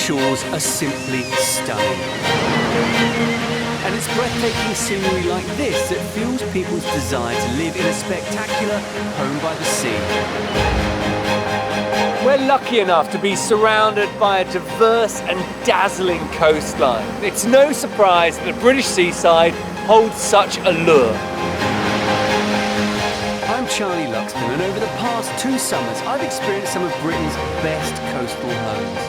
shores are simply stunning. And it's breathtaking scenery like this that fuels people's desire to live in a spectacular home by the sea. We're lucky enough to be surrounded by a diverse and dazzling coastline. It's no surprise that the British seaside holds such allure. I'm Charlie Luxton, and over the past 2 summers, I've experienced some of Britain's best coastal homes.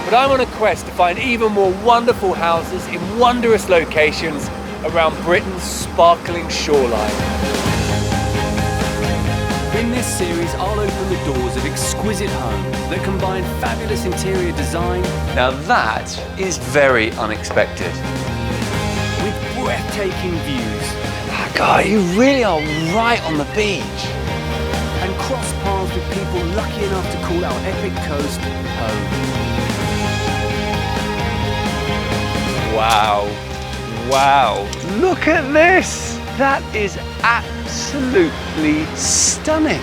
But I'm on a quest to find even more wonderful houses in wondrous locations around Britain's sparkling shoreline. In this series, I'll open the doors of exquisite homes that combine fabulous interior design. Now that is very unexpected. With breathtaking views. God, you really are right on the beach. And cross paths with people lucky enough to call our epic coast home. Wow, wow, look at this. That is absolutely stunning.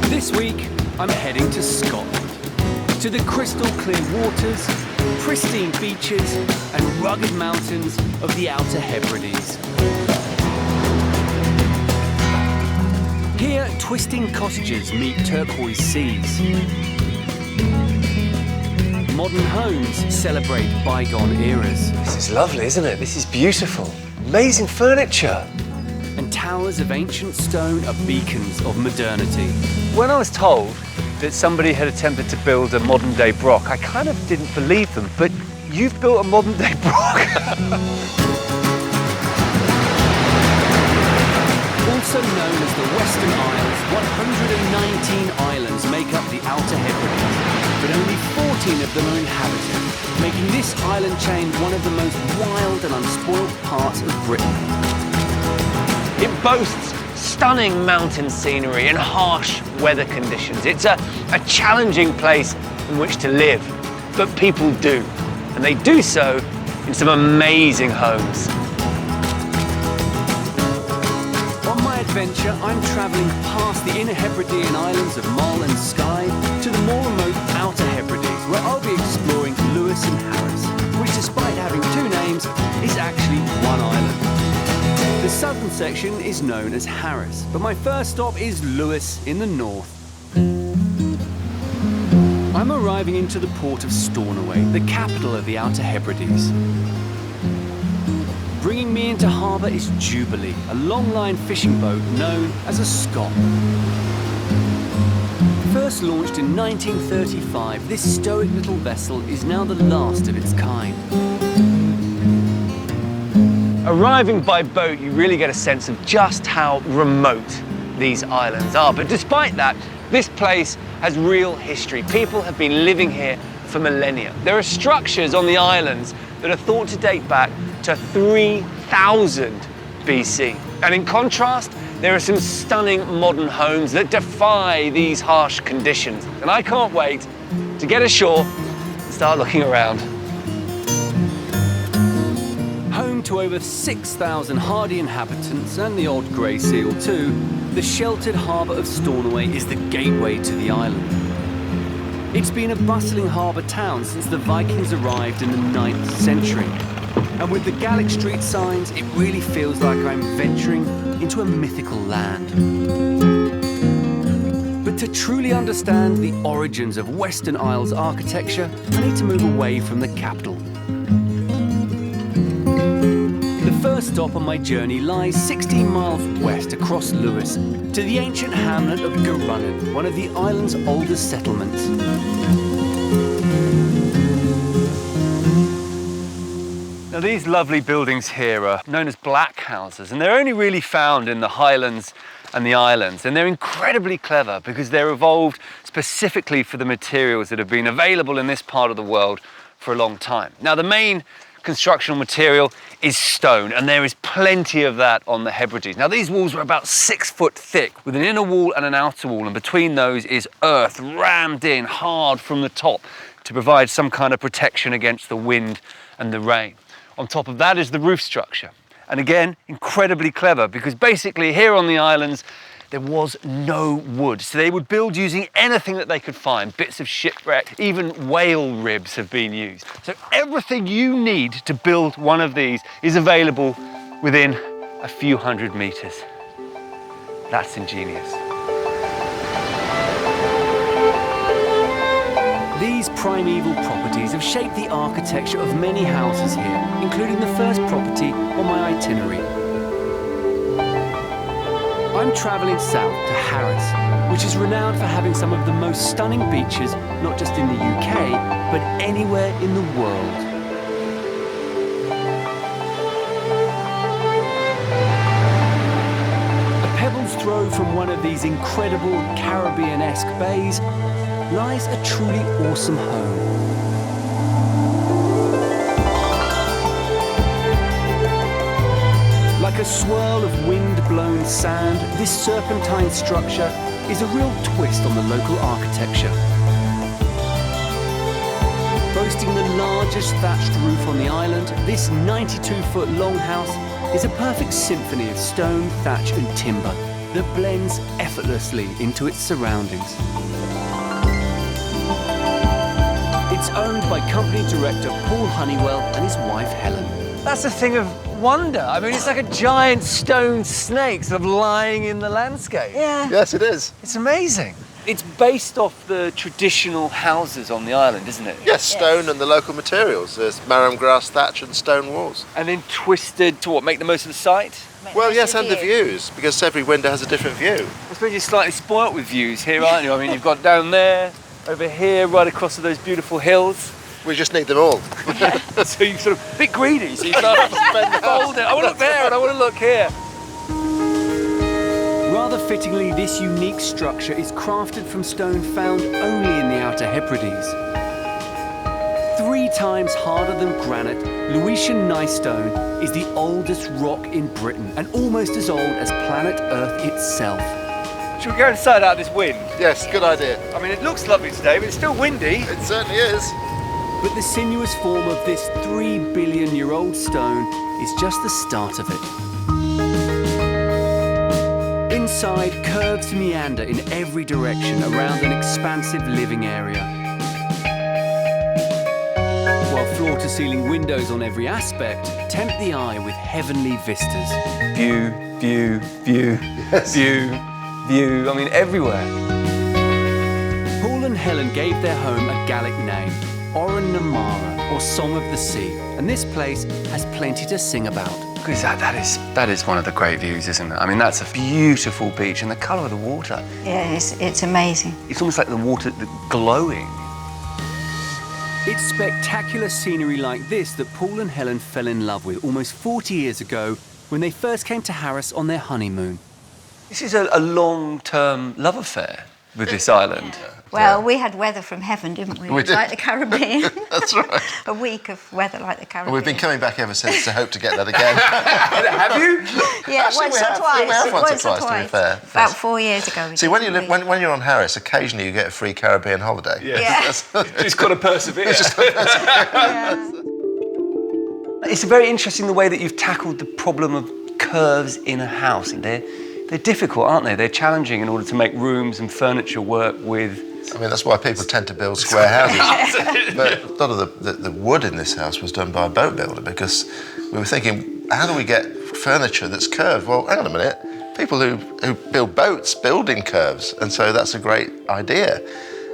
This week, I'm heading to Scotland, to the crystal clear waters, pristine beaches, and rugged mountains of the Outer Hebrides. Here, twisting cottages meet turquoise seas. Modern homes celebrate bygone eras. This is lovely, isn't it? This is beautiful. Amazing furniture. And towers of ancient stone are beacons of modernity. When I was told that somebody had attempted to build a modern-day Brock, I kind of didn't believe them, but you've built a modern-day Brock. Also known as the Western Isles, 119 islands make up the Outer Hebrides, but only 14 of them are inhabited, making this island chain one of the most wild and unspoiled parts of Britain. It boasts stunning mountain scenery and harsh weather conditions. It's a challenging place in which to live, but people do, and they do so in some amazing homes. On my adventure, I'm travelling past the inner Hebridean islands of Mull and Skye to the more remote Outer Hebrides, where I'll be exploring Lewis and Harris, which, despite having 2 names, is actually one island. The southern section is known as Harris, but my first stop is Lewis in the north. I'm arriving into the port of Stornoway, the capital of the Outer Hebrides. Bringing me into harbour is Jubilee, a long-line fishing boat known as a scot. First launched in 1935, this stoic little vessel is now the last of its kind. Arriving by boat, you really get a sense of just how remote these islands are. But despite that, this place has real history. People have been living here for millennia. There are structures on the islands that are thought to date back to 3000 BC. And in contrast, there are some stunning modern homes that defy these harsh conditions. And I can't wait to get ashore and start looking around. Home to over 6,000 hardy inhabitants and the odd grey seal too, the sheltered harbour of Stornoway is the gateway to the island. It's been a bustling harbour town since the Vikings arrived in the 9th century. And with the Gallic Street signs, it really feels like I'm venturing into a mythical land. But to truly understand the origins of Western Isles architecture, I need to move away from the capital. The first stop on my journey lies 16 miles west across Lewis to the ancient hamlet of Garunnon, one of the island's oldest settlements. Now these lovely buildings here are known as blackhouses, and they're only really found in the highlands and the islands, and they're incredibly clever because they're evolved specifically for the materials that have been available in this part of the world for a long time. Now the main constructional material is stone, and there is plenty of that on the Hebrides. Now these walls are about 6 foot thick, with an inner wall and an outer wall, and between those is earth rammed in hard from the top, to provide some kind of protection against the wind and the rain. On top of that is the roof structure. And again, incredibly clever, because basically here on the islands, there was no wood. So they would build using anything that they could find, bits of shipwreck, even whale ribs have been used. So everything you need to build one of these is available within a few hundred meters. That's ingenious. These primeval properties have shaped the architecture of many houses here, including the first property on my itinerary. I'm travelling south to Harris, which is renowned for having some of the most stunning beaches, not just in the UK, but anywhere in the world. A pebble's throw from one of these incredible Caribbean-esque bays lies a truly awesome home. Like a swirl of wind-blown sand, this serpentine structure is a real twist on the local architecture. Boasting the largest thatched roof on the island, this 92-foot long house is a perfect symphony of stone, thatch and timber that blends effortlessly into its surroundings. It's owned by company director Paul Honeywell and his wife Helen. That's a thing of wonder. I mean, it's like a giant stone snake sort of lying in the landscape. Yeah. Yes, it is. It's amazing. It's based off the traditional houses on the island, isn't it? Yes, stone and the local materials. There's marram grass thatch and stone walls. And then twisted to what, make the most of the site? Well, yes, and the views, because every window has a different view. I suppose you're slightly spoilt with views here, aren't you? I mean, you've got down there, over here, right across to those beautiful hills. We just need them all. So you sort of a bit greedy, so you start to fold it. I want to look there and I want to look here. Rather fittingly, this unique structure is crafted from stone found only in the Outer Hebrides. 3 times harder than granite, Luxton gneiss is the oldest rock in Britain and almost as old as planet Earth itself. Should we go inside out this wind? Yes, good idea. I mean, it looks lovely today, but it's still windy. It certainly is. But the sinuous form of this 3 billion-year-old stone is just the start of it. Inside, curves meander in every direction around an expansive living area. While floor-to-ceiling windows on every aspect tempt the eye with heavenly vistas. View, view, view, Yes. view, view. I mean, everywhere. Paul and Helen gave their home a Gaelic name, Oran Namara, or Song of the Sea, and this place has plenty to sing about. Because that is one of the great views, isn't it? I mean, that's a beautiful beach, and the colour of the water. Yeah, it's amazing. It's almost like the water glowing. It's spectacular scenery like this that Paul and Helen fell in love with almost 40 years ago when they first came to Harris on their honeymoon. This is a long-term love affair with this island. Well, we had weather from heaven, didn't we? We did. Like the Caribbean. That's right. A week of weather like the Caribbean. Well, we've been coming back ever since to hope to get that again. Have you? Yeah, Actually, once we or have. twice. We have once or twice, to be fair. About 4 years ago. See, when you're on Harris, occasionally you get a free Caribbean holiday. Yeah. It's got to persevere. Yeah. It's very interesting the way that you've tackled the problem of curves in a house. They're difficult, aren't they? They're challenging in order to make rooms and furniture work with... I mean, that's why people tend to build square houses. But a lot of the wood in this house was done by a boat builder, because we were thinking, how do we get furniture that's curved? Well, hang on a minute. People who build boats build in curves, and so that's a great idea.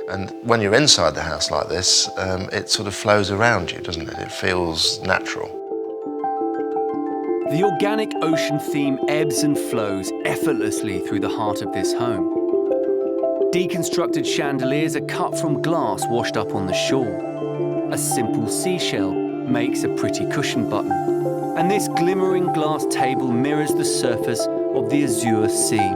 And when you're inside the house like this, it sort of flows around you, doesn't it? It feels natural. The organic ocean theme ebbs and flows effortlessly through the heart of this home. Deconstructed chandeliers are cut from glass washed up on the shore. A simple seashell makes a pretty cushion button. And this glimmering glass table mirrors the surface of the azure sea.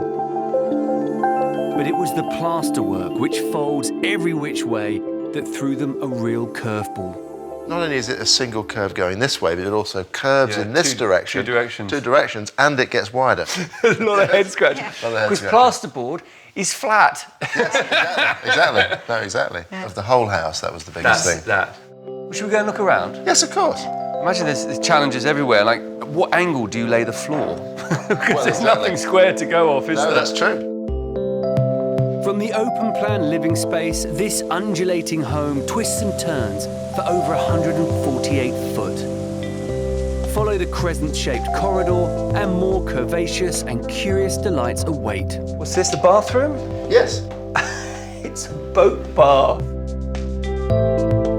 But it was the plasterwork which folds every which way that threw them a real curveball. Not only is it a single curve going this way, but it also curves in this direction. Two directions. Two directions, and it gets wider. A lot of head scratching. A lot of head Because scratching. plasterboard He's flat. Exactly. No, exactly. Yeah. Of the whole house, that was the biggest thing. That. Well, should we go and look around? Yes, of course. Imagine there's challenges everywhere. Like, what angle do you lay the floor? Because there's nothing square to go off, is No, there? that's true. From the open plan living space, this undulating home twists and turns for over 148 foot. Follow the crescent-shaped corridor and more curvaceous and curious delights await. What's this, the bathroom? Yes. It's a boat bath.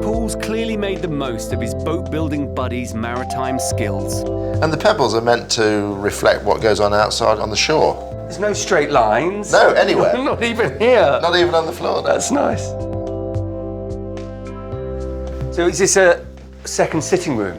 Paul's clearly made the most of his boat-building buddy's maritime skills. And the pebbles are meant to reflect what goes on outside on the shore. There's no straight lines. No, anywhere. Not even here. Not even on the floor. That's nice. So is this a second sitting room?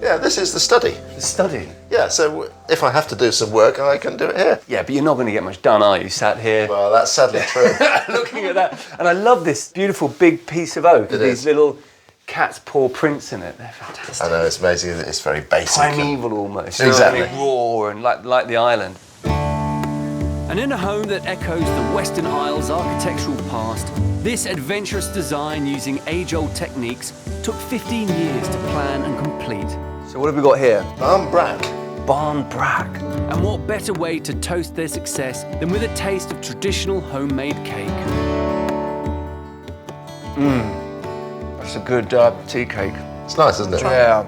Yeah, this is the study. The study? Yeah, so if I have to do some work, I can do it here. Yeah, but you're not going to get much done, are you, sat here? Well, that's sadly true. Looking at that. And I love this beautiful big piece of oak with It these is. little cat's paw prints in it. They're fantastic. I know, it's amazing that it's very basic. Primeval almost. Exactly. You know, raw and like the island. And in a home that echoes the Western Isles' architectural past, this adventurous design using age-old techniques took 15 years to plan and complete. So what have we got here? Barn brack. Barn brack. And what better way to toast their success than with a taste of traditional homemade cake? That's a good tea cake. It's nice, isn't it? Yeah.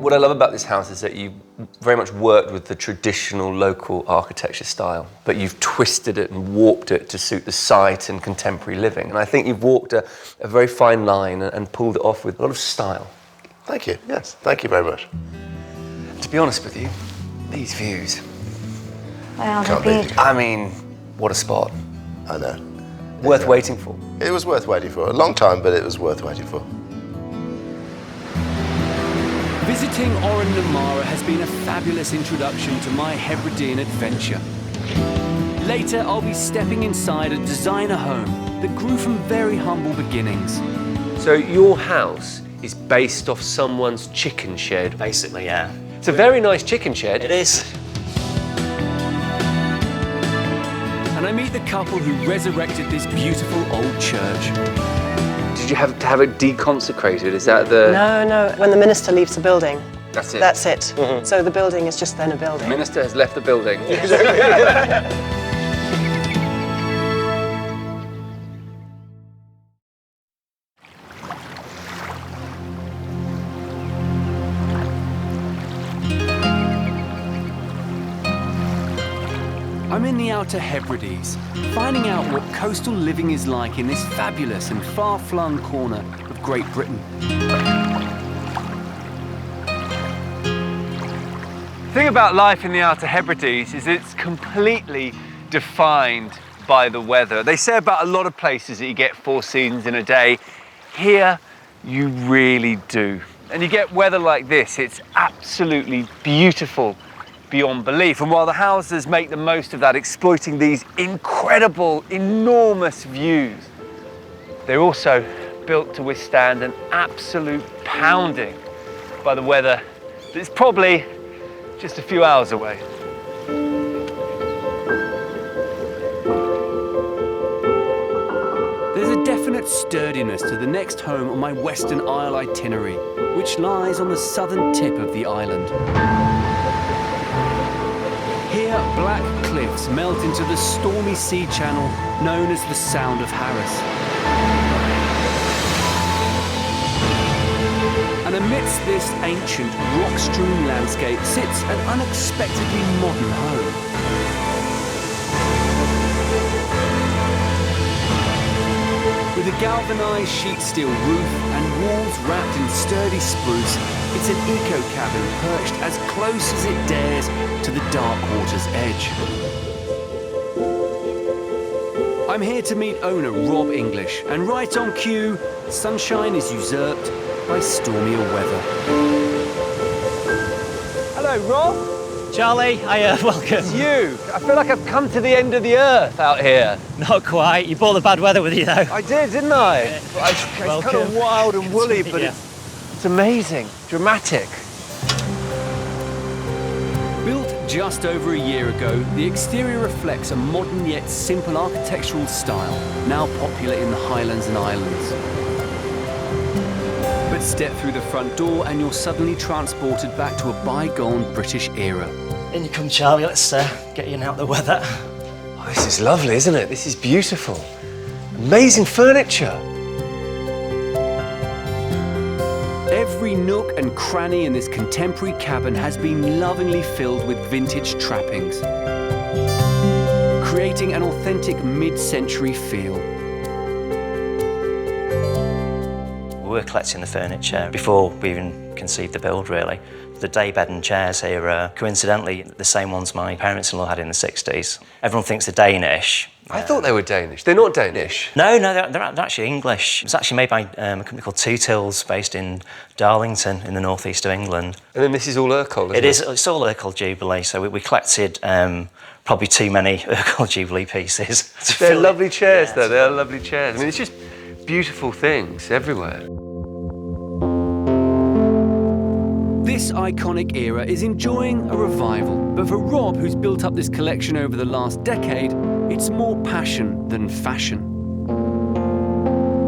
What I love about this house is that you very much worked with the traditional local architecture style, but you've twisted it and warped it to suit the site and contemporary living. And I think you've walked a very fine line and pulled it off with a lot of style. Thank you, yes. Thank you very much. To be honest with you, these views, Well, Can't they're beat beautiful. I mean, what a spot. I know. Worth waiting for. It was worth waiting for. A long time, but it was worth waiting for. Visiting Oran Namara has been a fabulous introduction to my Hebridean adventure. Later, I'll be stepping inside a designer home that grew from very humble beginnings. So your house is based off someone's chicken shed. Basically, yeah. It's a very nice chicken shed. It is. And I meet the couple who resurrected this beautiful old church. Did you have to have it deconsecrated? Is that the... No. When the minister leaves the building, That's it. that's it. So the building is just then a building. The minister has left the building. I'm in the Outer Hebrides, finding out what coastal living is like in this fabulous and far-flung corner of Great Britain. The thing about life in the Outer Hebrides is it's completely defined by the weather. They say about a lot of places that you get 4 seasons in a day. Here, you really do. And you get weather like this. It's absolutely beautiful beyond belief. And while the houses make the most of that, exploiting these incredible, enormous views, they're also built to withstand an absolute pounding by the weather that's probably just a few hours away. There's a definite sturdiness to the next home on my Western Isle itinerary, which lies on the southern tip of the island. Here, black cliffs melt into the stormy sea channel known as the Sound of Harris. And amidst this ancient, rock-strewn landscape sits an unexpectedly modern home. With a galvanised sheet steel roof and walls wrapped in sturdy spruce, it's an eco-cabin perched as close as it dares to the dark water's edge. I'm here to meet owner Rob English, and right on cue, sunshine is usurped by stormier weather. Hello, Rob. Charlie, welcome. It's you. I feel like I've come to the end of the earth out here. Not quite. You brought the bad weather with you, though. I did, didn't I? It's kind of Welcome. wild and woolly, but Yeah. it's amazing, dramatic. Built just over a year ago, the exterior reflects a modern yet simple architectural style, now popular in the Highlands and Islands. But step through the front door and you're suddenly transported back to a bygone British era. In you come, Charlie. Let's get you out the weather. Oh, this is lovely, isn't it? This is beautiful. Amazing furniture. Every nook and cranny in this contemporary cabin has been lovingly filled with vintage trappings, creating an authentic mid-century feel. We were collecting the furniture before we even conceived the build, really. The daybed and chairs here are coincidentally the same ones my parents-in-law had in the 60s. Everyone thinks they're Danish. I thought they were Danish. They're not Danish. No, they're actually English. It was actually made by a company called Two Tills, based in Darlington in the northeast of England. And then this is all Urkel, isn't it? It is. It's all Urkel Jubilee. So we collected probably too many Urkel Jubilee pieces. They're lovely chairs, though. They're lovely chairs. I mean, it's just beautiful things everywhere. This iconic era is enjoying a revival, but for Rob, who's built up this collection over the last decade, it's more passion than fashion.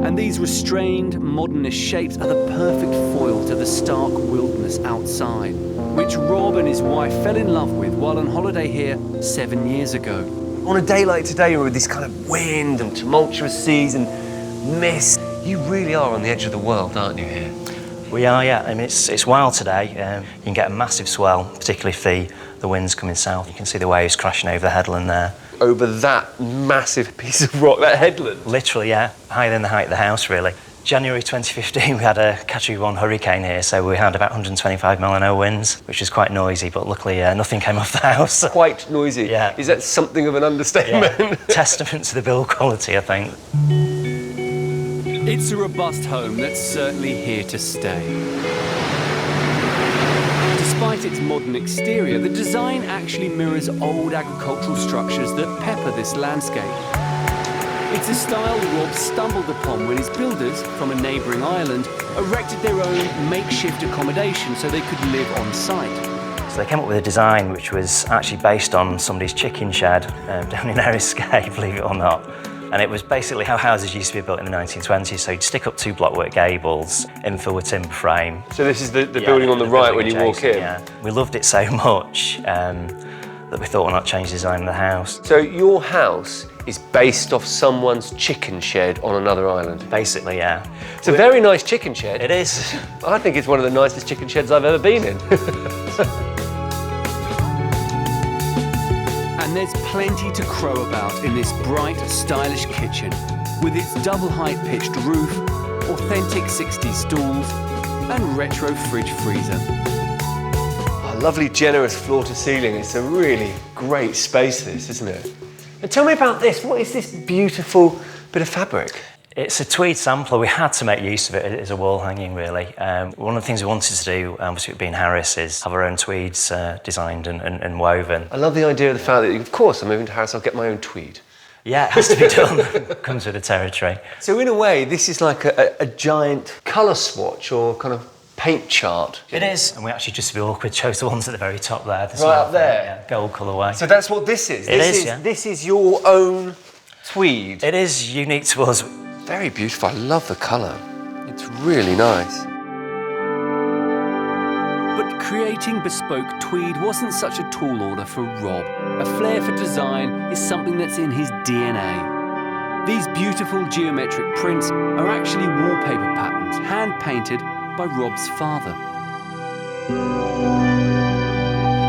And these restrained, modernist shapes are the perfect foil to the stark wilderness outside, which Rob and his wife fell in love with while on holiday here 7 years ago. On a day like today, with this kind of wind and tumultuous seas and mist, you really are on the edge of the world, aren't you, here? We are, yeah. I mean, it's wild today. You can get a massive swell, particularly if the wind's coming south. You can see the waves crashing over the headland there. Over that massive piece of rock, that headland? Literally, yeah. Higher than the height of the house, really. January 2015, we had a Category 1 hurricane here, so we had about 125 mile-an-hour winds, which was quite noisy, but luckily nothing came off the house. Quite noisy? Yeah. Is that something of an understatement? Yeah. Testament to the build quality, I think. It's a robust home that's certainly here to stay. Despite its modern exterior, the design actually mirrors old agricultural structures that pepper this landscape. It's a style Rob stumbled upon when his builders from a neighbouring island erected their own makeshift accommodation so they could live on site. So they came up with a design which was actually based on somebody's chicken shed down in Eriskay, believe it or not. And it was basically how houses used to be built in the 1920s. So you'd stick up 2 blockwork gables, infill with timber frame. So this is the building on the right when you walk in? Yeah. We loved it so much that we thought, why not change the design of the house? So your house is based off someone's chicken shed on another island? Basically, yeah. It's a very nice chicken shed. It is. I think it's one of the nicest chicken sheds I've ever been in. And there's plenty to crow about in this bright, stylish kitchen, with its double-height pitched roof, authentic 60s stools, and retro fridge freezer. A lovely, generous floor-to-ceiling. It's a really great space, this, isn't it? And tell me about this. What is this beautiful bit of fabric? It's a tweed sampler. We had to make use of it as a wall hanging, really. One of the things we wanted to do, obviously it being Harris, is have our own tweeds designed and woven. I love the idea of the fact that, of course, I'm moving to Harris, I'll get my own tweed. Yeah, it has to be done. Comes with the territory. So in a way, this is like a giant colour swatch or kind of paint chart. It is. And we actually, just to be awkward, chose the ones at the very top there. Right up there? Yeah, gold colourway. So that's what this is? Yeah. This is your own tweed? It is unique to us. Very beautiful. I love the colour. It's really nice. But creating bespoke tweed wasn't such a tall order for Rob. A flair for design is something that's in his DNA. These beautiful geometric prints are actually wallpaper patterns hand-painted by Rob's father.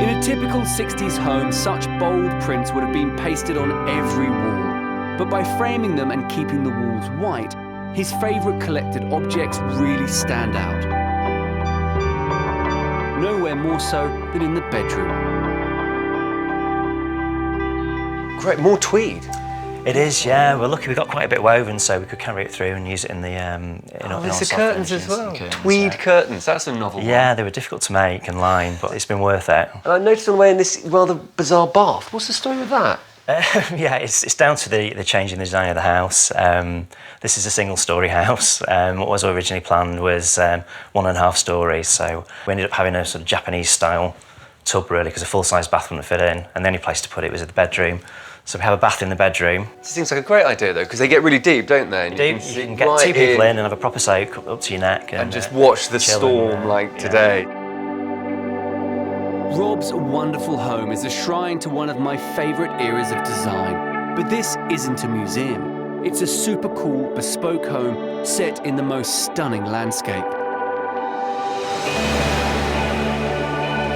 In a typical 60s home, such bold prints would have been pasted on every wall. But by framing them and keeping the walls white, his favourite collected objects really stand out. Nowhere more so than in the bedroom. Great, more tweed. It is, yeah. We're lucky we got quite a bit woven, so we could carry it through and use it in the there's the soft curtains as finishes. well. Curtains, Tweed curtains, that's a novel one. Yeah, they were difficult to make and line, but it's been worth it. And I noticed on the way in this rather bizarre bath. What's the story with that? Yeah, it's down to the change in the design of the house. This is a single-storey house. What was originally planned was 1.5 stories, so we ended up having a sort of Japanese-style tub, really, because a full-size bath wouldn't fit in, and the only place to put it was in the bedroom. So we have a bath in the bedroom. It seems like a great idea, though, because they get really deep, don't they? And You can get two people in and have a proper soak up to your neck. And just watch the storm like today. Rob's wonderful home is a shrine to one of my favourite eras of design. But this isn't a museum. It's a super cool, bespoke home set in the most stunning landscape.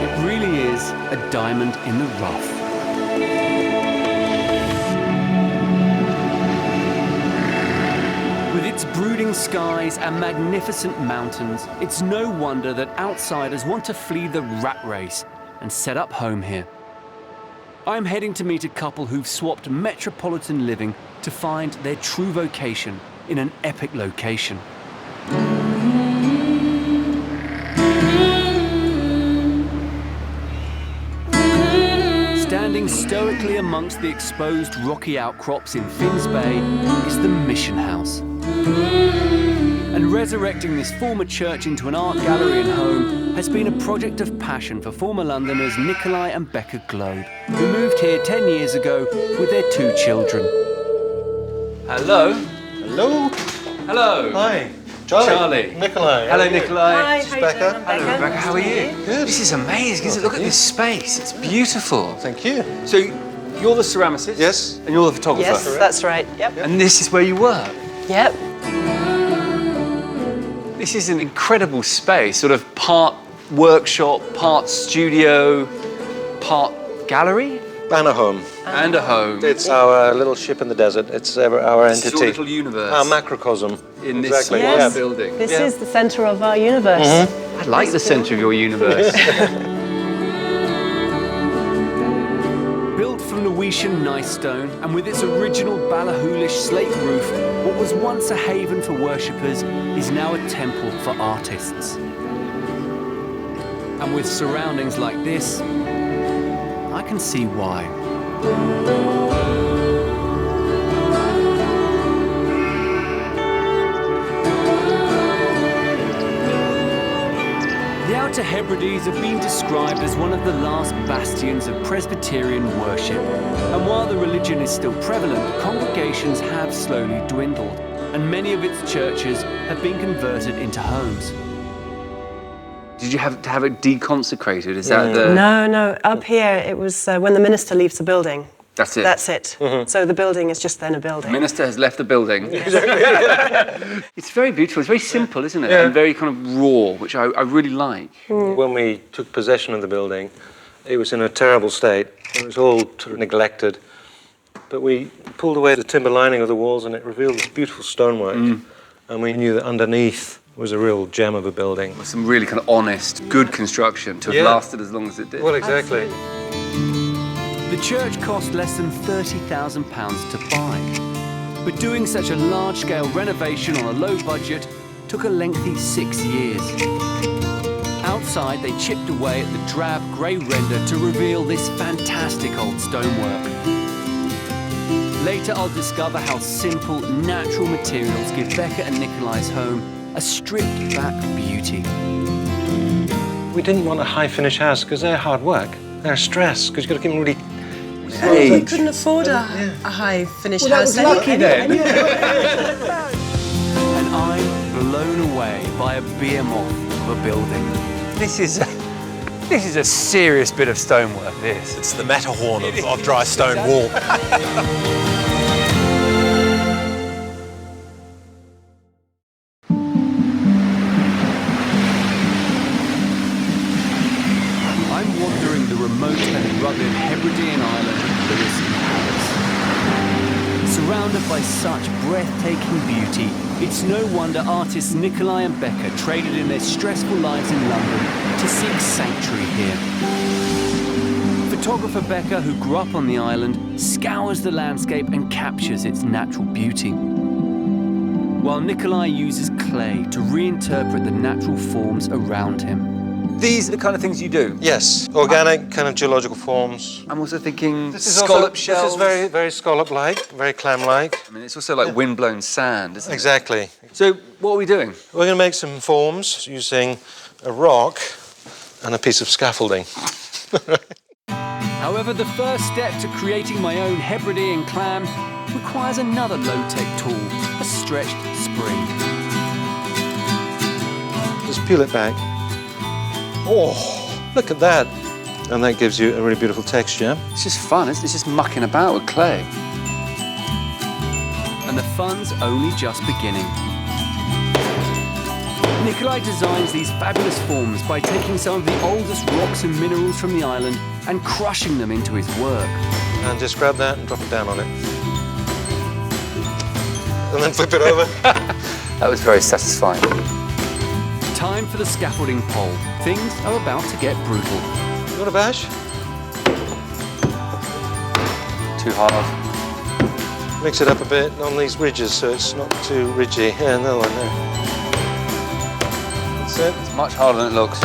It really is a diamond in the rough. With its brooding skies and magnificent mountains, it's no wonder that outsiders want to flee the rat race and set up home here. I'm heading to meet a couple who've swapped metropolitan living to find their true vocation in an epic location. Standing stoically amongst the exposed rocky outcrops in Finns Bay is the Mission House. And resurrecting this former church into an art gallery and home has been a project of passion for former Londoners Nikolai and Becca Globe, who moved here 10 years ago with their 2 children. Hello. Hello. Hello. Hi. Charlie. Nikolai. Hi, Hello, Nikolai. how you doing? Becca. I'm Hello, Rebecca. How are you? Good. This is amazing. Isn't it? Look at this space. It's beautiful. Thank you. So, you're the ceramicist? Yes. And you're the photographer? Yes, that's right. Yep. And this is where you work? Yep. This is an incredible space, sort of part workshop, part studio, part gallery? And a home. And a home. It's our little ship in the desert. It's our This is entity. your little universe. Our macrocosm. In this Exactly. small Yes. building. This is the centre of our universe. I like the centre of your universe. Built from Norwegian gneiss-stone and with its original Ballahoolish slate roof, what was once a haven for worshippers is now a temple for artists. And with surroundings like this, I can see why. The Outer Hebrides have been described as one of the last bastions of Presbyterian worship. And while the religion is still prevalent, congregations have slowly dwindled, and many of its churches have been converted into homes. Did you have to have it deconsecrated? Is that the... No. Up here, it was when the minister leaves the building. That's it? That's it. So the building is just then a building. Minister has left the building. It's very beautiful. It's very simple, isn't it? And very kind of raw, which I really like. When we took possession of the building, it was in a terrible state. It was all sort of neglected. But we pulled away the timber lining of the walls and it revealed this beautiful stonework. And we knew that underneath was a real gem of a building. With some really kind of honest, good construction to have lasted as long as it did. Well, exactly. The church cost less than £30,000 to buy. But doing such a large-scale renovation on a low budget took a lengthy 6 years. Outside, they chipped away at the drab grey render to reveal this fantastic old stonework. Later, I'll discover how simple, natural materials give Becca and Nikolai's home a stripped-back beauty. We didn't want a high-finish house because they're hard work. They're stress because you've got to keep them really... We couldn't afford a high finished house. Lucky then. And I'm blown away by a behemoth of a building. This is a serious bit of stonework, this. It's the Matterhorn of dry stone wall. I'm wandering the remote and rugged Hebridean island of Lewis in Paris. Surrounded by such breathtaking beauty, it's no wonder artists Nikolai and Becca traded in their stressful lives in London to seek sanctuary here. Photographer Becca, who grew up on the island, scours the landscape and captures its natural beauty. While Nikolai uses clay to reinterpret the natural forms around him. These are the kind of things you do? Yes, organic, kind of geological forms. I'm also thinking This is scallop also, shells. This is very, very scallop-like, very clam-like. I mean, it's also like wind-blown sand, isn't it? Exactly. So, what are we doing? We're going to make some forms using a rock and a piece of scaffolding. However, the first step to creating my own Hebridean clam requires another low-tech tool, a stretched spring. Just peel it back. Oh, look at that. And that gives you a really beautiful texture. It's just fun, isn't it? It's just mucking about with clay. And the fun's only just beginning. Nikolai designs these fabulous forms by taking some of the oldest rocks and minerals from the island and crushing them into his work. And just grab that and drop it down on it. And then flip it over. That was very satisfying. Time for the scaffolding pole. Things are about to get brutal. You want a bash? Too hard. Mix it up a bit on these ridges so it's not too ridgy. Yeah, another one there. That's it. It's much harder than it looks.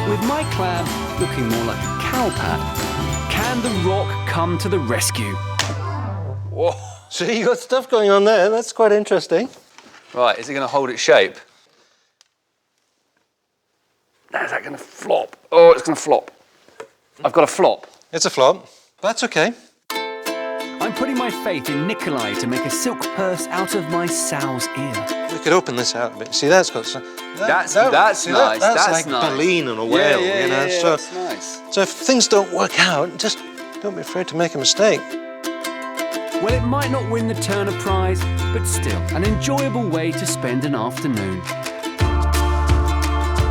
With my clam looking more like a cowpat, can the rock come to the rescue? Whoa. See, you got stuff going on there. That's quite interesting. Right, is it going to hold its shape? Now, is that going to flop? Oh, it's going to flop. I've got a flop. It's a flop. That's okay. I'm putting my faith in Nikolai to make a silk purse out of my sow's ear. We could open this out a bit. See, that's got some... That's nice. That's like nice. baleen on a whale, you know. Yeah, so, that's nice. So if things don't work out, just don't be afraid to make a mistake. Well, it might not win the Turner Prize, but still an enjoyable way to spend an afternoon.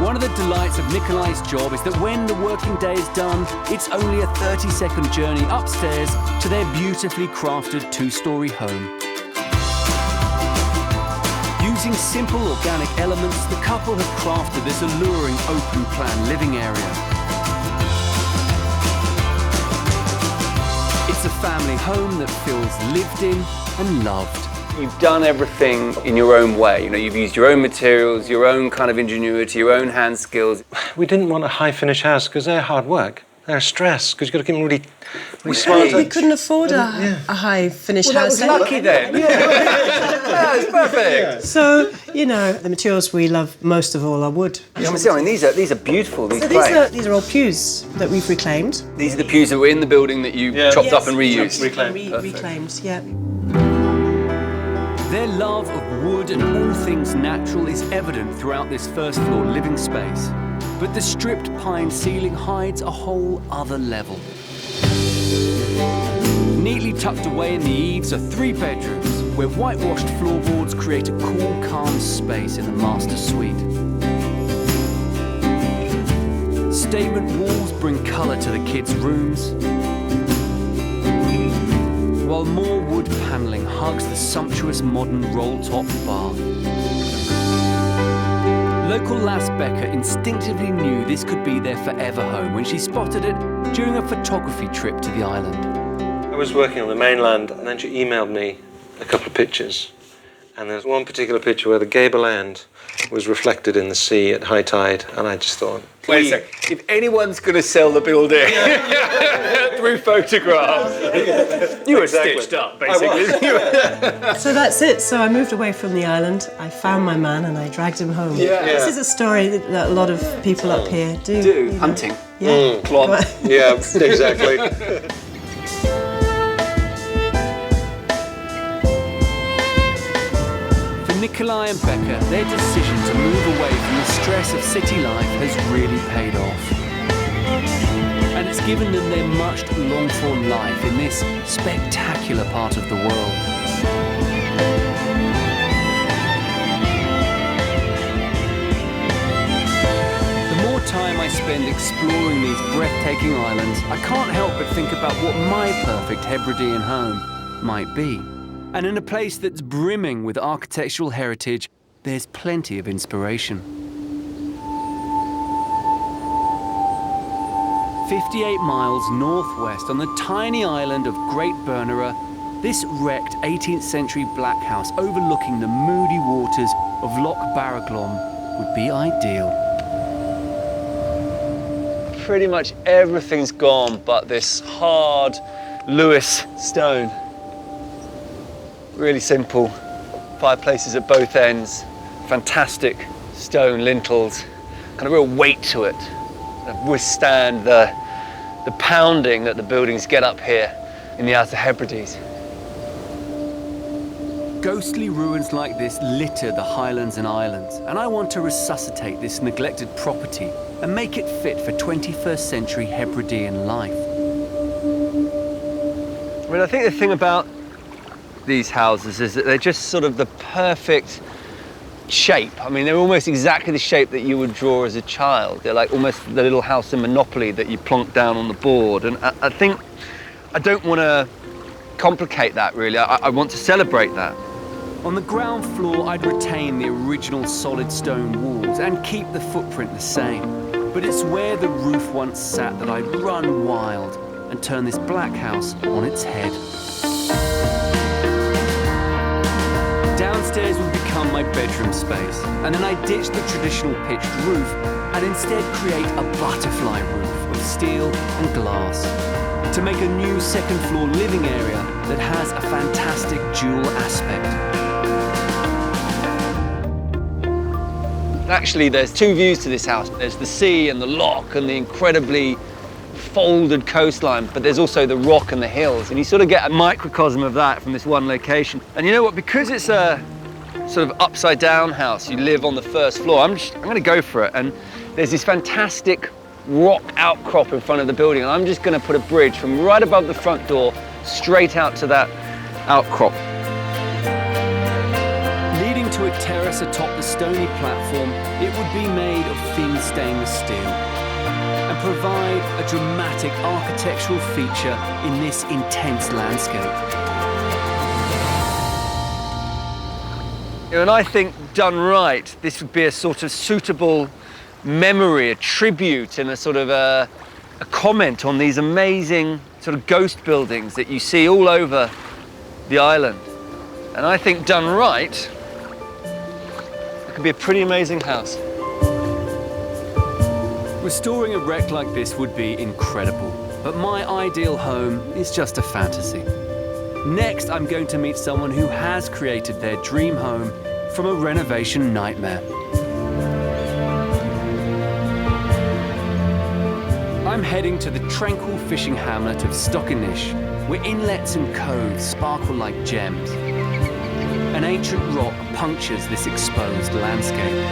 One of the delights of Nikolai's job is that when the working day is done, it's only a 30-second journey upstairs to their beautifully crafted two-storey home. Using simple organic elements, the couple have crafted this alluring open-plan living area. It's a family home that feels lived in and loved. You've done everything in your own way. You know, you've used your own materials, your own kind of ingenuity, your own hand skills. We didn't want a high-finish house because they're hard work. They're stress because you've got to keep them really smart. We couldn't afford a high-finish house. That was lucky then. Yeah, it's perfect. So, you know, the materials we love most of all are wood. I mean, these are beautiful. These These are all pews that we've reclaimed. These are the pews that were in the building that you chopped up and reused. Reclaimed, yeah. Their love of wood and all things natural is evident throughout this first floor living space. But the stripped pine ceiling hides a whole other level. Neatly tucked away in the eaves are 3 bedrooms, where whitewashed floorboards create a cool, calm space in the master suite. Statement walls bring colour to the kids' rooms, while more wood panelling hugs the sumptuous modern roll-top bar. Local lass Becca instinctively knew this could be their forever home when she spotted it during a photography trip to the island. I was working on the mainland and then she emailed me a couple of pictures. And there's one particular picture where the gable end was reflected in the sea at high tide, and I just thought... Wait a sec. If anyone's going to sell the building through photographs, you were stitched up, basically. So that's it. So I moved away from the island, I found my man and I dragged him home. Yeah. This is a story that a lot of people up here do. You know. Hunting. Yeah. Clod. Yeah, exactly. Nikolai and Becca, their decision to move away from the stress of city life has really paid off. And it's given them their much longed-for life in this spectacular part of the world. The more time I spend exploring these breathtaking islands, I can't help but think about what my perfect Hebridean home might be. And in a place that's brimming with architectural heritage, there's plenty of inspiration. 58 miles northwest on the tiny island of Great Bernera, this wrecked 18th century black house overlooking the moody waters of Loch Barraglom would be ideal. Pretty much everything's gone but this hard Lewis stone. Really simple, fireplaces at both ends, fantastic stone lintels, kind of real weight to it. to withstand the pounding that the buildings get up here in the Outer Hebrides. Ghostly ruins like this litter the highlands and islands, and I want to resuscitate this neglected property and make it fit for 21st century Hebridean life. I mean, I think the thing about these houses is that they're just sort of the perfect shape. I mean, they're almost exactly the shape that you would draw as a child. They're like almost the little house in Monopoly that you plonk down on the board. And I think I don't want to complicate that, really. I want to celebrate that. On the ground floor, I'd retain the original solid stone walls and keep the footprint the same. But it's where the roof once sat that I'd run wild and turn this black house on its head. Downstairs would become my bedroom space, and then I ditched the traditional pitched roof and instead create a butterfly roof of steel and glass to make a new second floor living area that has a fantastic dual aspect. Actually, there's two views to this house. There's the sea and the loch and the incredibly folded coastline, but there's also the rock and the hills, and you sort of get a microcosm of that from this one location. And you know what, because it's a sort of upside down house, you live on the first floor, I'm going to go for it. And there's this fantastic rock outcrop in front of the building, and I'm just going to put a bridge from right above the front door straight out to that outcrop. Leading to a terrace atop the stony platform, it would be made of thin stainless steel and provide a dramatic architectural feature in this intense landscape. And I think, done right, this would be a sort of suitable memory, a tribute, and a sort of a comment on these amazing sort of ghost buildings that you see all over the island. And I think, done right, it could be a pretty amazing house. Restoring a wreck like this would be incredible, but my ideal home is just a fantasy. Next, I'm going to meet someone who has created their dream home from a renovation nightmare. I'm heading to the tranquil fishing hamlet of Stockinish, where inlets and coves sparkle like gems. An ancient rock punctures this exposed landscape.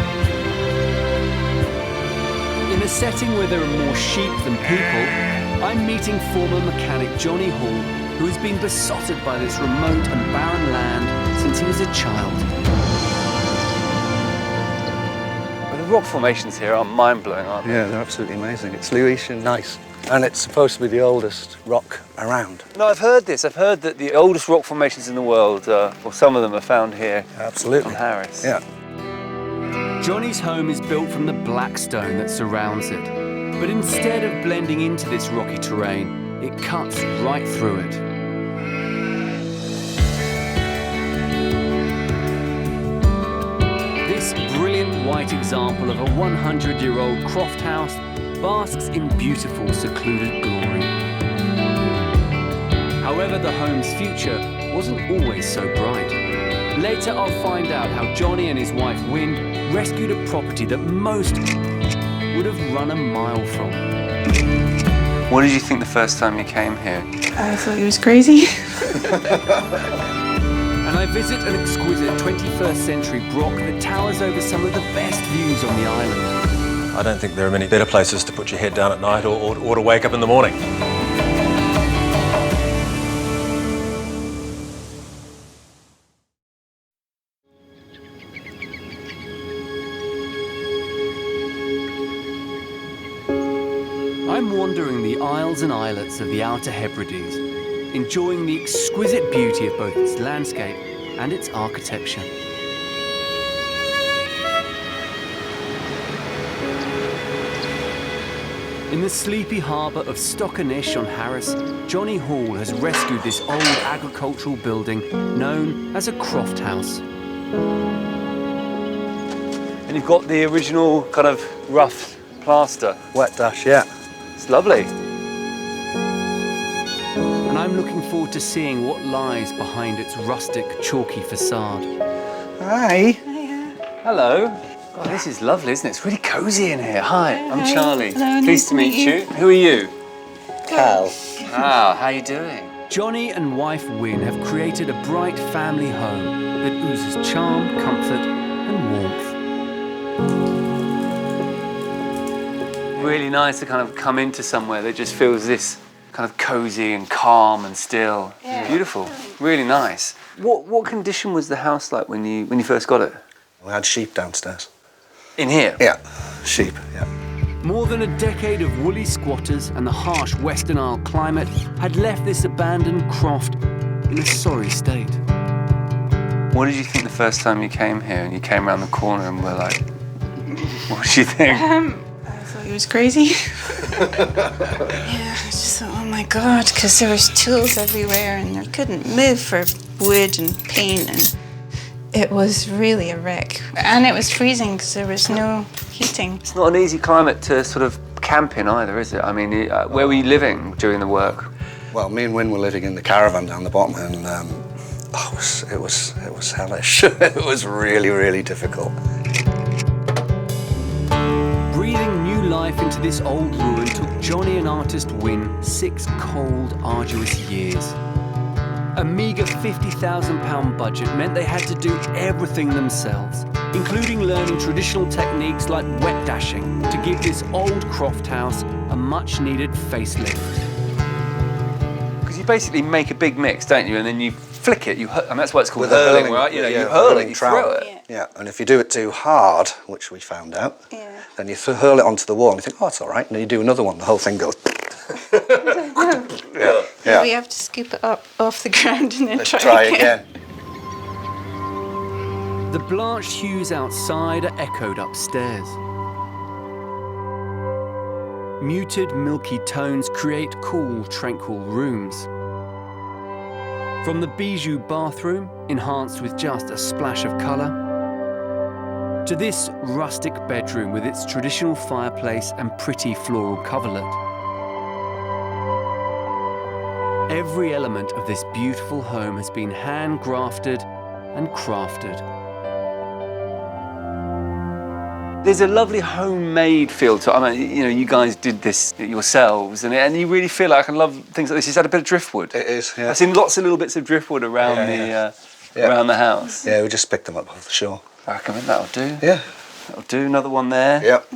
In a setting where there are more sheep than people, I'm meeting former mechanic Johnny Hall, who has been besotted by this remote and barren land since he was a child. Well, the rock formations here are mind-blowing, aren't they? Yeah, they're absolutely amazing. It's Lucian gneiss, and it's supposed to be the oldest rock around. No, I've heard this. I've heard that the oldest rock formations in the world, or some of them, are found here. Absolutely. On Harris. Yeah. Johnny's home is built from the black stone that surrounds it. But instead of blending into this rocky terrain, it cuts right through it. This brilliant white example of a 100-year-old croft house basks in beautiful, secluded glory. However, the home's future wasn't always so bright. Later, I'll find out how Johnny and his wife Wynne rescued a property that most would have run a mile from. What did you think the first time you came here? I thought he was crazy. And I visit an exquisite 21st century Brock that towers over some of the best views on the island. I don't think there are many better places to put your head down at night or to wake up in the morning. I'm wandering the isles and islets of the Outer Hebrides, enjoying the exquisite beauty of both its landscape and its architecture. In the sleepy harbour of Stockinish on Harris, Johnny Hall has rescued this old agricultural building known as a croft house. And you've got the original kind of rough plaster. Wet dash, yeah. It's lovely. And I'm looking forward to seeing what lies behind its rustic, chalky facade. Hi. Hello. Oh, this is lovely, isn't it? It's really cosy in here. Hi, I'm Charlie. Hello, Pleased to meet you. Who are you? Cal. Cal, how are you doing? Johnny and wife Wynne have created a bright family home that oozes charm, comfort and warmth. Really nice to kind of come into somewhere that just feels this kind of cosy and calm and still. Yeah. Beautiful, really nice. What condition was the house like when you first got it? We had sheep downstairs. In here? Yeah, sheep, yeah. More than a decade of woolly squatters and the harsh Western Isle climate had left this abandoned croft in a sorry state. What did you think the first time you came here and you came around the corner and were like, what did you think? I thought he was crazy. Yeah, I just thought, oh my God, because there was tools everywhere and I couldn't move for wood and paint, and it was really a wreck. And it was freezing because there was no heating. It's not an easy climate to sort of camp in either, is it? I mean, where were you living during the work? Well, me and Wynne were living in the caravan down the bottom, and it was hellish. It was really, really difficult. Breathing new life into this old ruin took Johnny and artist Wynne 6 cold, arduous years. A meagre £50,000 budget meant they had to do everything themselves, including learning traditional techniques like wet dashing to give this old croft house a much-needed facelift. Because you basically make a big mix, don't you? And then you flick it, and that's why it's called With hurling, right? You know, you hurl it, you throw it. Yeah, and if you do it too hard, which we found out, then you hurl it onto the wall and you think, oh, it's all right. And then you do another one, the whole thing goes. Yeah. We have to scoop it up off the ground and then Let's try again. The blanched hues outside are echoed upstairs. Muted, milky tones create cool, tranquil rooms. From the bijou bathroom, enhanced with just a splash of colour, to this rustic bedroom with its traditional fireplace and pretty floral coverlet. Every element of this beautiful home has been hand-grafted and crafted. There's a lovely homemade feel to it. I mean, you know, you guys did this yourselves, and you really feel like I love things like this. Is that a bit of driftwood? It is, yeah. I've seen lots of little bits of driftwood around around the house. Yeah, we just picked them up off the shore. I reckon that'll do. Yeah. That'll do. Another one there. Yep.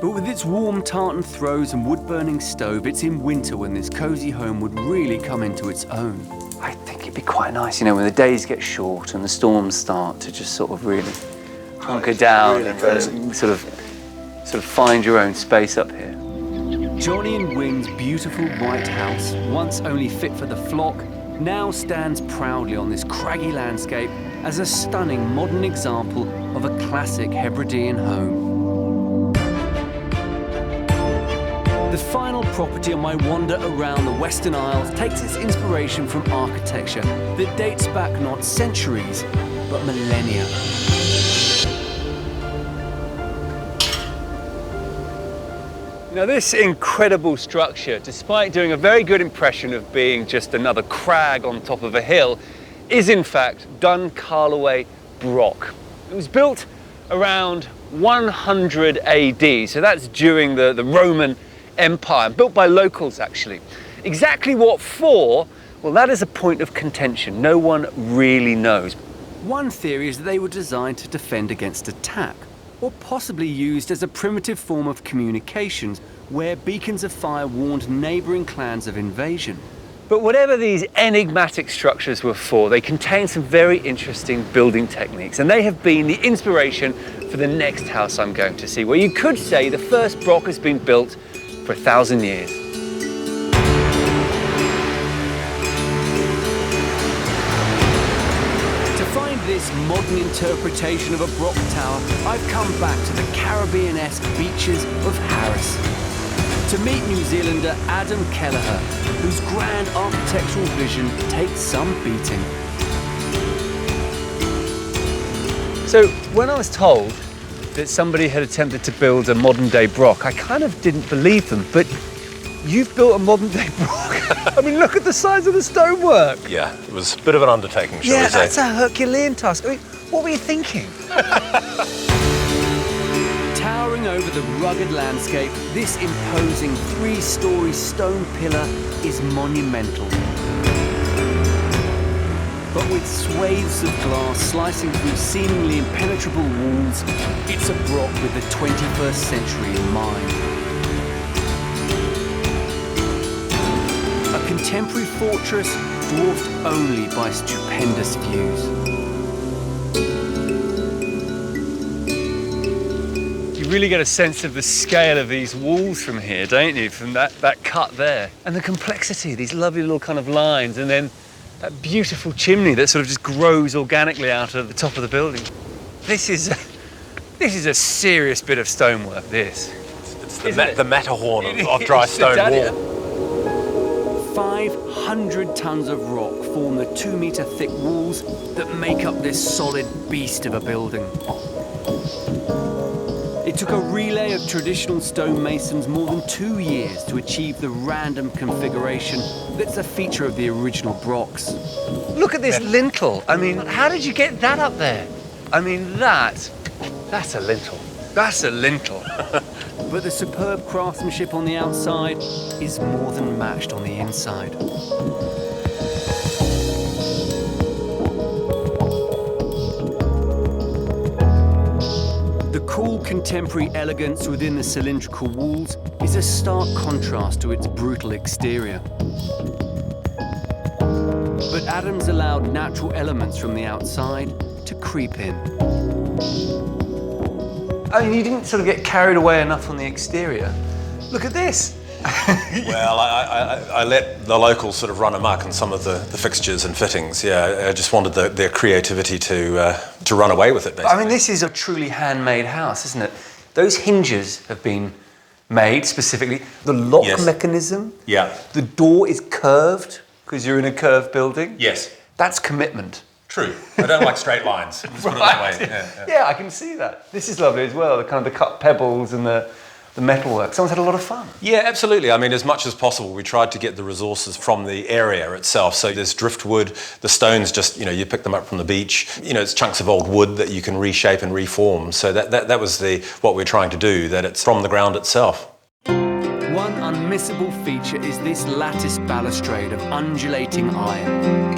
But with its warm tartan throws and wood-burning stove, it's in winter when this cosy home would really come into its own. I think it'd be quite nice, you know, when the days get short and the storms start to just sort of really hunker down really and sort of find your own space up here. Johnny and Wynne's beautiful white house, once only fit for the flock, now stands proudly on this craggy landscape as a stunning modern example of a classic Hebridean home. The final property on my wander around the Western Isles takes its inspiration from architecture that dates back not centuries, but millennia. Now this incredible structure, despite doing a very good impression of being just another crag on top of a hill, is in fact Dun Carlaway Broch. It was built around 100 AD, so that's during the Roman Empire, built by locals actually. Exactly what for? Well, that is a point of contention. No one really knows. One theory is that they were designed to defend against attack, or possibly used as a primitive form of communications where beacons of fire warned neighbouring clans of invasion. But whatever these enigmatic structures were for, they contain some very interesting building techniques, and they have been the inspiration for the next house I'm going to see, where you could say the first Broch has been built for 1,000 years. To find this modern interpretation of a Broch tower, I've come back to the Caribbean-esque beaches of Harris. To meet New Zealander Adam Kelleher, whose grand architectural vision takes some beating. So when I was told that somebody had attempted to build a modern-day Broch, I kind of didn't believe them, but you've built a modern-day Broch. A mean, look at the size of the stonework. Yeah, it was a bit of an undertaking, shall Yeah, we say. that's a Herculean task. I mean, what were you thinking? Towering over the rugged landscape, this imposing 3-story stone pillar is monumental. But with swathes of glass slicing through seemingly impenetrable walls, it's a Brock with the 21st century in mind. A contemporary fortress dwarfed only by stupendous views. You really get a sense of the scale of these walls from here, don't you? From that cut there. And the complexity, these lovely little kind of lines, and then that beautiful chimney that sort of just grows organically out of the top of the building. This is a serious bit of stonework, this. It's the Matterhorn of dry stone wall. 500 tons of rock form the 2-metre thick walls that make up this solid beast of a building. It took a relay of traditional stonemasons more than 2 years to achieve the random configuration that's a feature of the original Brocks. Look at this lintel. I mean, how did you get that up there? I mean, that's a lintel. That's a lintel. But the superb craftsmanship on the outside is more than matched on the inside. The cool contemporary elegance within the cylindrical walls is a stark contrast to its brutal exterior. But Adams allowed natural elements from the outside to creep in. I mean, you didn't sort of get carried away enough on the exterior. Look at this. Well, I let the locals sort of run amok on some of the fixtures and fittings. Yeah, I just wanted their creativity to run away with it, basically. I mean, this is a truly handmade house, isn't it? Those hinges have been made specifically. The lock mechanism. Yeah. The door is curved because you're in a curved building. Yes. That's commitment. True. I don't like straight lines. Let's put it that way. Yeah, I can see that. This is lovely as well. The kind of the cut pebbles and the metalwork. Someone's had a lot of fun. Yeah, absolutely. I mean, as much as possible, we tried to get the resources from the area itself. So there's driftwood, the stones just, you pick them up from the beach. It's chunks of old wood that you can reshape and reform. So that was what we're trying to do, that it's from the ground itself. One unmissable feature is this lattice balustrade of undulating iron,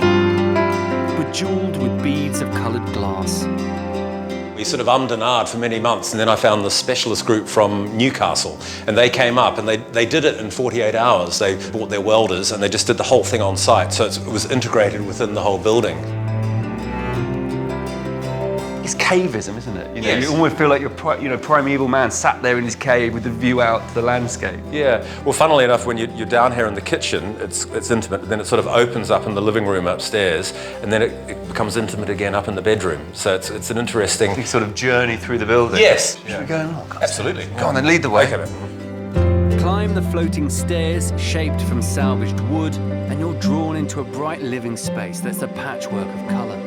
bejeweled with beads of coloured glass. We sort of ummed and ahed for many months, and then I found the specialist group from Newcastle, and they came up and they did it in 48 hours. They bought their welders and they just did the whole thing on site, so it was integrated within the whole building. It's caveism, isn't it? Yes. You almost feel like you're primeval man sat there in his cave with the view out to the landscape. Yeah, well, funnily enough, when you're down here in the kitchen, it's intimate, then it sort of opens up in the living room upstairs, and then it becomes intimate again up in the bedroom. So it's an interesting sort of journey through the building. Yes. Should we go and look? Absolutely. Go on then, lead the way. Okay. Climb the floating stairs shaped from salvaged wood, and you're drawn into a bright living space that's a patchwork of colour.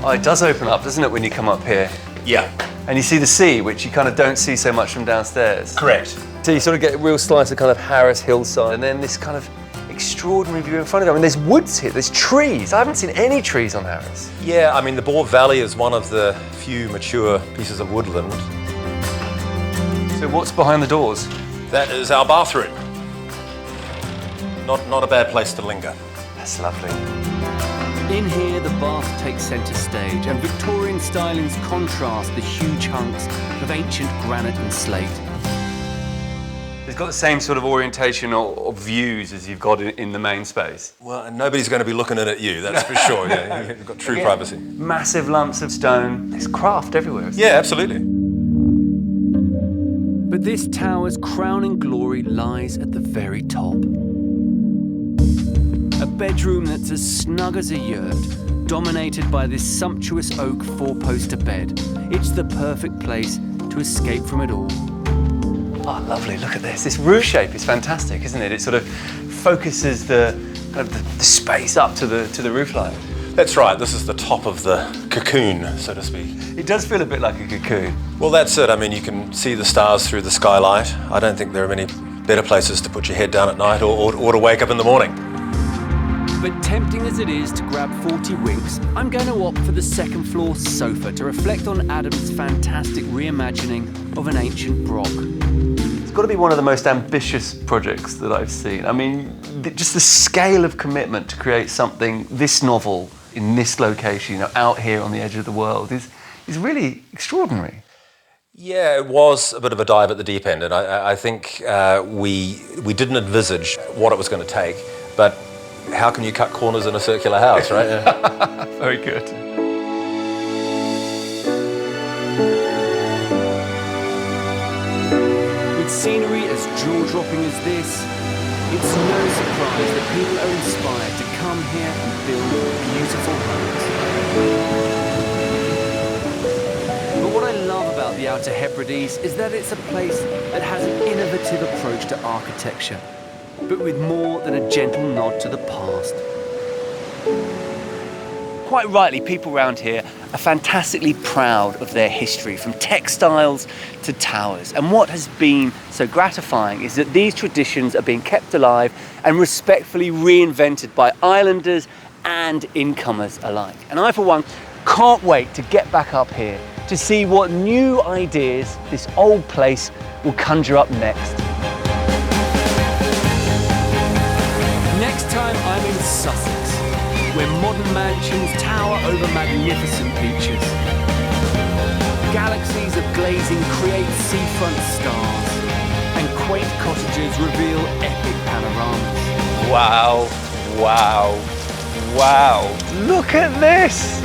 Oh, it does open up, doesn't it, when you come up here? Yeah. And you see the sea, which you kind of don't see so much from downstairs. Correct. So you sort of get a real slice of kind of Harris hillside, and then this kind of extraordinary view in front of you. I mean, there's woods here, there's trees. I haven't seen any trees on Harris. Yeah, I mean, the Boar Valley is one of the few mature pieces of woodland. So what's behind the doors? That is our bathroom. Not a bad place to linger. That's lovely. In here, the bath takes centre stage, and Victorian stylings contrast the huge hunks of ancient granite and slate. It's got the same sort of orientation or views as you've got in the main space. Well, and nobody's going to be looking in at you, that's for sure. Yeah, you've got true privacy. Massive lumps of stone. There's craft everywhere. Yeah, absolutely. But this tower's crowning glory lies at the very top. A bedroom that's as snug as a yurt, dominated by this sumptuous oak four-poster bed. It's the perfect place to escape from it all. Oh, lovely, look at this. This roof shape is fantastic, isn't it? It sort of focuses the space up to the roof line. That's right, this is the top of the cocoon, so to speak. It does feel a bit like a cocoon. Well, that's it. I mean, you can see the stars through the skylight. I don't think there are many better places to put your head down at night or to wake up in the morning. But tempting as it is to grab 40 winks, I'm going to opt for the second floor sofa to reflect on Adam's fantastic reimagining of an ancient brock. It's got to be one of the most ambitious projects that I've seen. I mean, just the scale of commitment to create something this novel in this location, you know, out here on the edge of the world is really extraordinary. Yeah, it was a bit of a dive at the deep end, and I think we didn't envisage what it was going to take, but how can you cut corners in a circular house, right? Very good. With scenery as jaw-dropping as this, it's no surprise that people are inspired to come here and build beautiful homes. But what I love about the Outer Hebrides is that it's a place that has an innovative approach to architecture, but with more than a gentle nod to the past. Quite rightly, people around here are fantastically proud of their history, from textiles to towers. And what has been so gratifying is that these traditions are being kept alive and respectfully reinvented by islanders and incomers alike. And I, for one, can't wait to get back up here to see what new ideas this old place will conjure up next. Next time I'm in Sussex, where modern mansions tower over magnificent beaches. Galaxies of glazing create seafront stars, and quaint cottages reveal epic panoramas. Wow, wow, wow. Look at this!